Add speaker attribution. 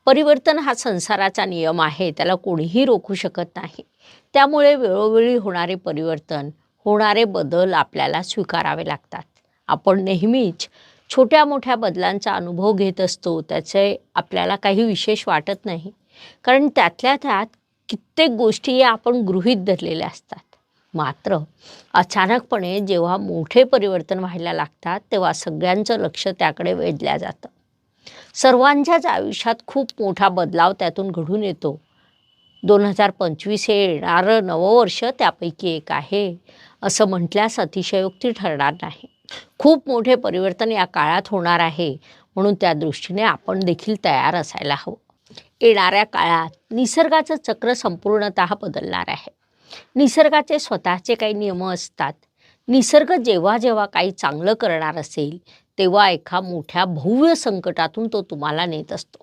Speaker 1: परिवर्तन हा संसाराचा नियम आहे, त्याला कोणीही रोखू शकत नाही. त्यामुळे वेळोवेळी होणारे परिवर्तन, होणारे बदल आपल्याला स्वीकारावे लागतात. आपण नेहमीच छोट्या-मोठ्या बदलांचा अनुभव घेत असतो. त्याचे आपल्याला काही विशेष वाटत नाही. कारण त्यातल्या त्यात कित्येक गोष्टी या आपण गृहीत धरलेल्या असतात. मात्र अचानकपणे जेव्हा मोठे परिवर्तन व्हायला लागतात, तेव्हा सगळ्यांचं लक्ष त्याकडे वेधलं जातं. सर्वांच्याच आयुष्यात खूप मोठा बदलाव त्यातून घडून येतो. 2025 हे येणारं नववर्ष त्यापैकी एक आहे, असं म्हटल्यास अतिशयोक्ती ठरणार नाही. खूप मोठे परिवर्तन या काळात होणार आहे, म्हणून त्या दृष्टीने आपण देखील तयार असायला हवं. येणाऱ्या काळात निसर्गाचं चक्र संपूर्णतः बदलणार आहे. निसर्गाचे स्वतःचे काही नियम असतात. निसर्ग जेव्हा जेव्हा काही चांगलं करणार असेल, तेव्हा एका मोठ्या भव्य संकटातून तो तुम्हाला नेत असतो.